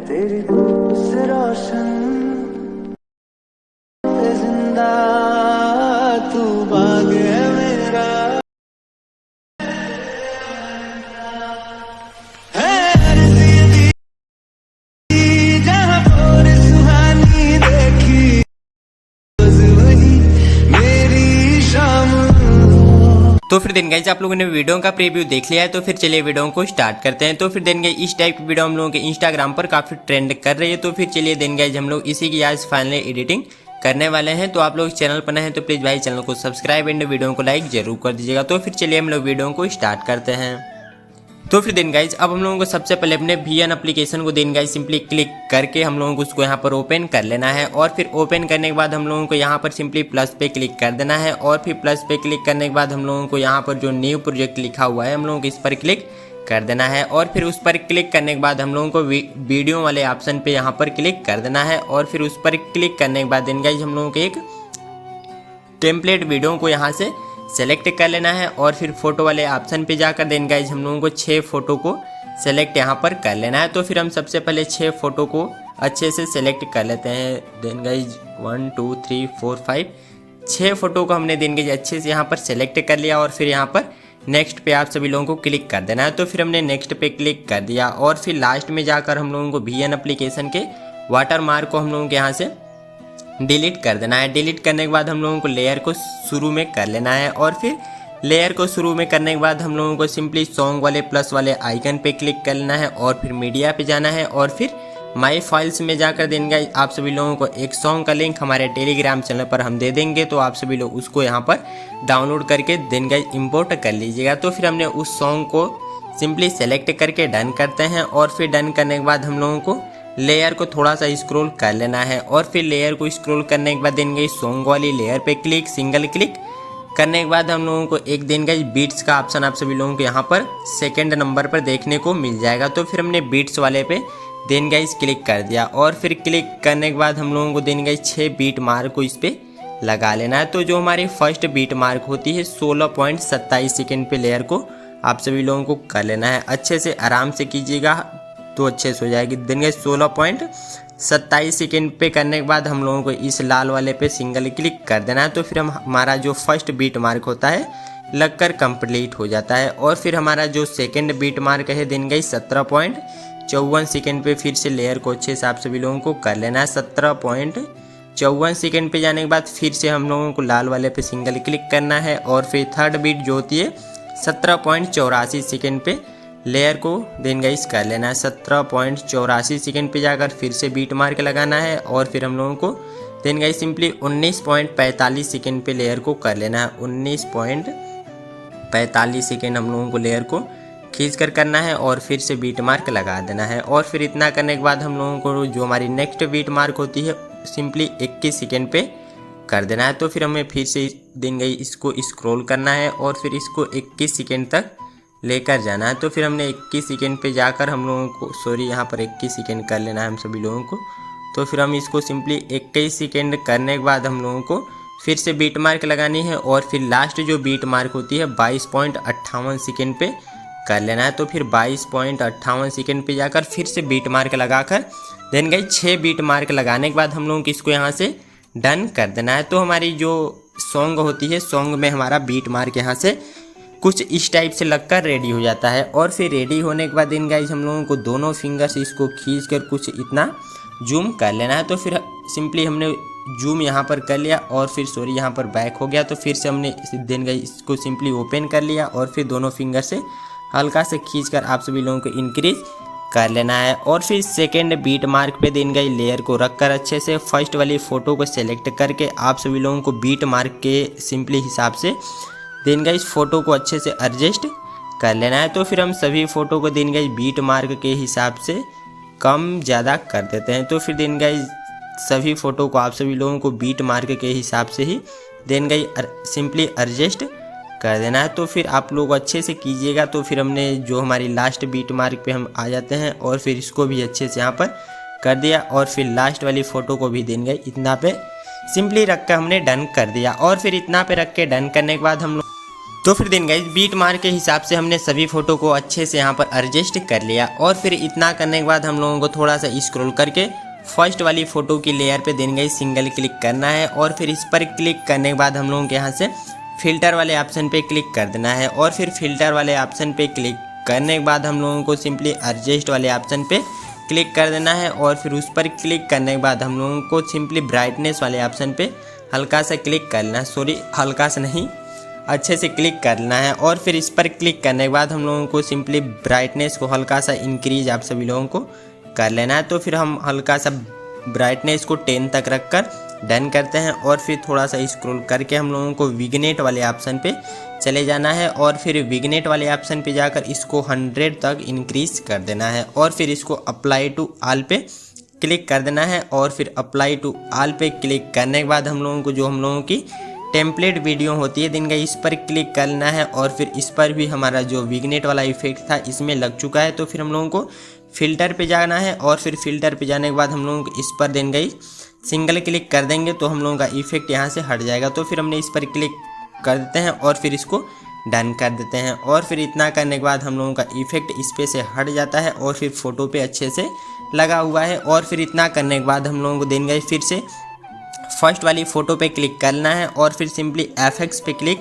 तेरी धूप से रोशन जिंदा तू बाग है मेरा है अर्ज़ी दी जहाँ पर सुहानी देखी बस वही मेरी शाम। तो फिर दिन गाइस आप लोगों ने वीडियो का प्रीव्यू देख लिया है, तो फिर चलिए वीडियो को स्टार्ट करते हैं। तो फिर दिन गाइस इस टाइप की वीडियो हम लोगों के इंस्टाग्राम पर काफी ट्रेंड कर रही है, तो फिर चलिए दिन गाइस हम लोग इसी की आज फाइनली एडिटिंग करने वाले हैं। तो आप लोग चैनल पर नए हैं तो प्लीज भाई चैनल को सब्सक्राइब एंड वीडियो को लाइक जरूर कर दीजिएगा। तो फिर चलिए हम लोग वीडियो को स्टार्ट करते हैं। तो फिर दिन गाइज अब हम लोगों को सबसे पहले अपने VN एप्लीकेशन को दिन गाइज सिंपली क्लिक करके हम लोगों को उसको यहाँ पर ओपन कर लेना है, और फिर ओपन करने के बाद हम लोगों को यहाँ पर सिंपली प्लस पे क्लिक कर देना है, और फिर प्लस पे क्लिक करने के बाद हम लोगों को यहाँ पर जो न्यू प्रोजेक्ट लिखा हुआ है हम लोगों को इस पर क्लिक कर देना है, और फिर उस पर क्लिक करने के बाद हम लोगों को वीडियो वाले ऑप्शन पे यहाँ पर क्लिक कर देना है, और फिर उस पर क्लिक करने के बाद दिन गाइज हम लोगों को एक टेम्पलेट वीडियो को यहाँ से सेलेक्ट कर लेना है, और फिर फोटो वाले ऑप्शन पे जाकर देन गाइज हम लोगों को 6 फोटो को सेलेक्ट यहाँ पर कर लेना है। तो फिर हम सबसे पहले 6 फोटो को अच्छे से सेलेक्ट कर लेते हैं। देन गाइज 1 2 3 4 5 6 फोटो को हमने देन गाइज अच्छे से यहाँ पर सेलेक्ट कर लिया, और फिर यहाँ पर नेक्स्ट पे आप सभी लोगों को क्लिक कर देना है। तो फिर हमने नेक्स्ट पे क्लिक कर दिया, और फिर लास्ट में जाकर हम लोगों को VN एप्लीकेशन के वाटर मार्क को हम लोगों के यहाँ से डिलीट कर देना है। डिलीट करने के बाद हम लोगों को लेयर को शुरू में कर लेना है, और फिर लेयर को शुरू में करने के बाद हम लोगों को सिंपली सॉन्ग वाले प्लस वाले आइकन पे क्लिक कर लेना है, और फिर मीडिया पे जाना है, और फिर माई फाइल्स में जाकर देंगे आप सभी लोगों को एक सॉन्ग का लिंक हमारे टेलीग्राम चैनल पर हम दे देंगे, तो आप सभी लोग उसको यहाँ पर डाउनलोड करके देंगे इम्पोर्ट कर लीजिएगा। तो फिर हमने उस सॉन्ग को सिंपली सेलेक्ट करके डन करते हैं, और फिर डन करने के बाद हम लोगों को लेयर को थोड़ा सा स्क्रॉल कर लेना है, और फिर लेयर को स्क्रॉल करने के बाद देंगे सॉन्ग वाली लेयर पे क्लिक सिंगल क्लिक करने के बाद हम लोगों को एक दिन का बीट्स का ऑप्शन आप सभी लोगों को यहाँ पर सेकंड नंबर पर देखने को मिल जाएगा। तो फिर हमने बीट्स वाले पे देन गाइज क्लिक कर दिया, और फिर क्लिक करने के बाद हम लोगों को देन गाइज 6 बीट मार्क को इस पे लगा लेना है। तो जो हमारी फर्स्ट बीट मार्क होती है 16.27 सेकेंड पे लेयर को आप सभी लोगों को कर लेना है। अच्छे से आराम से कीजिएगा तो अच्छे से हो जाएगी। दिन गाइज 16.27 सेकेंड पे करने के बाद हम लोगों को इस लाल वाले पे सिंगल क्लिक कर देना है। तो फिर हमारा जो फर्स्ट बीट मार्क होता है लगकर कंप्लीट हो जाता है, और फिर हमारा जो सेकंड बीट मार्क है दिन गाइज 17.54 सेकेंड पे फिर से लेयर को अच्छे से आप सभी लोगों को कर लेना है। 17.54 सेकेंड पे जाने के बाद फिर से हम लोगों को लाल वाले पे सिंगल क्लिक करना है, और फिर थर्ड बीट जो होती है 17.84 सेकेंड पे लेयर को देन गाइस कर लेना है। 17.84 सेकेंड पे जाकर फिर से बीट मार्क लगाना है, और फिर हम लोगों को देन गाइस सिंपली 19.45 सेकेंड पे लेयर को कर लेना है। 19.45 सेकेंड हम लोगों को लेयर को खींच कर करना है, और फिर से बीट मार्क लगा देना है, और फिर इतना करने के बाद हम लोगों को जो हमारी नेक्स्ट बीट मार्क होती है सिंपली 21 सेकेंड पे कर देना है। तो फिर हमें फिर से देन गाइस इसको स्क्रॉल करना है, और फिर इसको 21 सेकेंड तक लेकर जाना है। तो फिर हमने 21 सेकेंड पे जाकर हम लोगों को यहाँ पर 21 सेकेंड कर लेना है हम सभी लोगों को। तो फिर हम इसको सिंपली 21 सेकेंड करने के बाद हम लोगों को फिर से बीट मार्क लगानी है, और फिर लास्ट जो बीट मार्क होती है 22.58 सेकेंड पे कर लेना है। तो फिर 22.58 सेकेंड पे जाकर फिर से बीट मार्क लगाकर देन गाइस 6 बीट मार्क लगाने के बाद हम लोगों को इसको यहाँ से डन कर देना है। तो हमारी जो सॉन्ग होती है सॉन्ग में हमारा बीट मार्क यहाँ से कुछ इस टाइप से लगकर रेडी हो जाता है, और फिर रेडी होने के बाद इन गाइज हम लोगों को दोनों फिंगर से इसको खींच कर कुछ इतना जूम कर लेना है। तो फिर सिंपली हमने जूम यहाँ पर कर लिया, और फिर सॉरी यहाँ पर बैक हो गया, तो फिर से हमने देन गाइज इसको सिंपली ओपन कर लिया, और फिर दोनों फिंगर से हल्का से खींच कर आप सभी लोगों को इंक्रीज कर लेना है। और फिर सेकेंड बीट मार्क पे देन गाइज लेयर को रख कर अच्छे से फर्स्ट वाली फ़ोटो को सेलेक्ट करके आप सभी लोगों को बीट मार्क के सिंपली हिसाब से देन गाइस फोटो को अच्छे से एडजस्ट कर लेना है। तो फिर हम सभी फ़ोटो को देन गाइस बीट मार्क के हिसाब से कम ज़्यादा कर देते हैं। तो फिर देन गाइस सभी फ़ोटो को आप सभी लोगों को बीट मार्क के हिसाब से ही देन गाइस सिंपली एडजस्ट कर देना है। तो फिर आप लोग अच्छे से कीजिएगा। तो फिर हमने जो हमारी लास्ट बीट मार्क पे हम आ जाते हैं, और फिर इसको भी अच्छे से यहाँ पर कर दिया, और फिर लास्ट वाली फ़ोटो को भी देन गाइस इतना पे सिंपली रख कर हमने डन कर दिया। और फिर इतना पे रख के डन करने के बाद हम लोग तो फिर दिन गाइज बीट मार के हिसाब से हमने सभी फ़ोटो को अच्छे से यहाँ पर एडजस्ट कर लिया। और फिर इतना करने के बाद हम लोगों को थोड़ा सा स्क्रॉल करके फर्स्ट वाली फ़ोटो की लेयर पे दिन गाइज सिंगल क्लिक करना है। और फिर इस पर क्लिक करने के बाद हम लोगों के यहाँ से फ़िल्टर वाले ऑप्शन पे क्लिक कर देना है। और फिर फ़िल्टर वाले ऑप्शन पे क्लिक करने के बाद हम लोगों को सिंपली एडजस्ट वाले ऑप्शन पे क्लिक कर देना है। और फिर उस पर क्लिक करने के बाद हम लोगों को सिंपली ब्राइटनेस वाले ऑप्शन पे हल्का सा क्लिक करना है, सॉरी हल्का सा नहीं, अच्छे से क्लिक करना है। और फिर इस पर क्लिक करने के बाद हम लोगों को सिंपली ब्राइटनेस को हल्का सा इंक्रीज आप सभी लोगों को कर लेना है। तो फिर हम हल्का सा ब्राइटनेस को 10 तक रखकर डन करते हैं। और फिर थोड़ा सा स्क्रॉल करके हम लोगों को विग्नेट वाले ऑप्शन पे चले जाना है। और फिर विग्नेट वाले ऑप्शन पे जाकर इसको 100 तक इंक्रीज कर देना है। और फिर इसको अप्लाई टू ऑल पे क्लिक कर देना है। और फिर अप्लाई टू ऑल पे क्लिक करने के बाद हम लोगों को जो हम लोगों की टेम्पलेट वीडियो होती है दिन का इस पर क्लिक करना है। और फिर इस पर भी हमारा जो विग्नेट वाला इफेक्ट था इसमें लग चुका है। तो फिर हम लोगों को फ़िल्टर पे जाना है। और फिर फ़िल्टर पे जाने के बाद हम लोगों को इस पर दिन गई सिंगल क्लिक कर देंगे तो हम लोगों का इफेक्ट यहाँ से हट जाएगा। तो फिर हमने इस पर क्लिक कर देते हैं और फिर इसको डन कर देते हैं। और फिर इतना करने के बाद हम लोगों का इफेक्ट इस पे से हट जाता है और फिर फ़ोटो पे अच्छे से लगा हुआ है। और फिर इतना करने के बाद हम लोगों को दिन गई फिर से फर्स्ट वाली फ़ोटो पे क्लिक करना है और फिर सिंपली एफएक्स पे क्लिक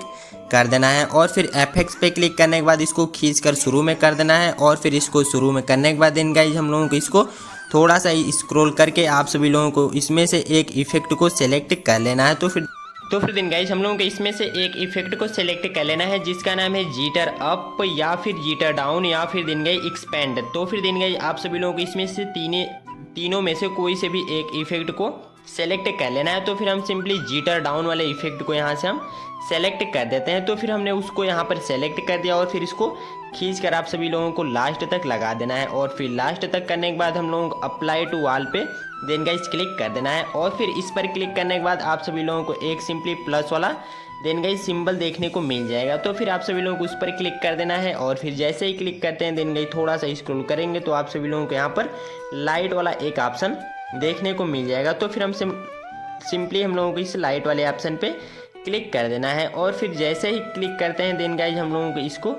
कर देना है। और फिर एफएक्स पे क्लिक करने के बाद इसको खींच कर शुरू में कर देना है। और फिर इसको शुरू में करने के बाद दिन गाइज हम लोगों को इसको थोड़ा सा स्क्रॉल करके आप सभी लोगों को इसमें से एक इफेक्ट को सिलेक्ट कर लेना है। तो फिर दिन गाइज हम लोगों को इसमें से एक इफेक्ट को सिलेक्ट कर लेना है जिसका नाम है जीटर अप या फिर जीटर डाउन या फिर दिन गई एक्सपेंड। तो फिर दिन गई आप सभी लोगों को इसमें से तीनों में से कोई से भी एक इफेक्ट को सेलेक्ट कर लेना है। तो फिर हम सिंपली जीटर डाउन वाले इफेक्ट को यहाँ से हम सेलेक्ट कर देते हैं। तो फिर हमने उसको यहाँ पर सेलेक्ट कर दिया और फिर इसको खींच कर आप सभी लोगों को लास्ट तक लगा देना है। और फिर लास्ट तक करने के बाद हम लोगों को अप्लाई टू वॉल पे देन गाइस क्लिक कर देना है। और फिर इस पर क्लिक करने के बाद आप सभी लोगों को एक सिंपली प्लस वाला देन गाइस सिंबल देखने को मिल जाएगा। तो फिर आप सभी लोगों को उस पर क्लिक कर देना है। और फिर जैसे ही क्लिक करते हैं देन गाइस थोड़ा सा स्क्रॉल करेंगे तो आप सभी लोगों को यहाँ पर लाइट वाला एक ऑप्शन देखने को मिल जाएगा। तो फिर हम सिंपली हम लोगों को इस लाइट वाले ऑप्शन पे क्लिक कर देना है। और फिर जैसे ही क्लिक करते हैं देन गाइस हम लोगों को इसको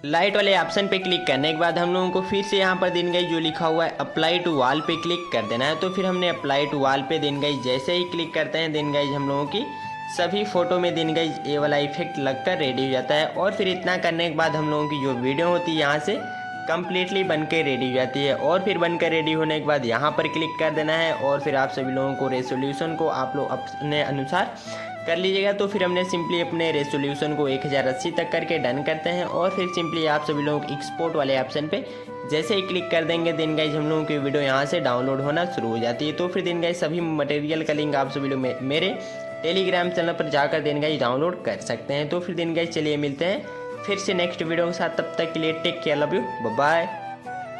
लाइट वाले ऑप्शन पे क्लिक करने के बाद हम लोगों को फिर से यहाँ पर दिन गाइस जो लिखा हुआ है अप्लाई टू वॉल पे क्लिक कर देना है। तो फिर हमने अप्लाई टू वॉल पे दिन गाइस जैसे ही क्लिक करते हैं दिन गाइस हम लोगों की सभी फोटो में दिन गाइस ये वाला इफेक्ट लगकर रेडी हो जाता है। और फिर इतना करने के बाद हम लोगों की जो वीडियो होती है यहाँ से कम्प्लीटली बनकर रेडी हो जाती है। और फिर बनकर रेडी होने के बाद यहाँ पर क्लिक कर देना है। और फिर आप सभी लोगों को रेसोल्यूशन को आप लोग अपने अनुसार कर लीजिएगा। तो फिर हमने सिंपली अपने रेसोल्यूशन को 1080 तक करके डन करते हैं। और फिर सिंपली आप सभी लोगों को एक्सपोर्ट वाले ऑप्शन पे जैसे ही क्लिक कर देंगे दिन गाइज हम लोगों की वीडियो यहाँ से डाउनलोड होना शुरू हो जाती है। तो फिर दिन गाइज सभी मटेरियल का लिंक आप सभी लोग मेरे टेलीग्राम चैनल पर जाकर दिन गाइज डाउनलोड कर सकते हैं। तो फिर दिन गाइज चलिए मिलते हैं फिर से नेक्स्ट वीडियो के साथ, तब तक के लिए take care, love you, bye bye.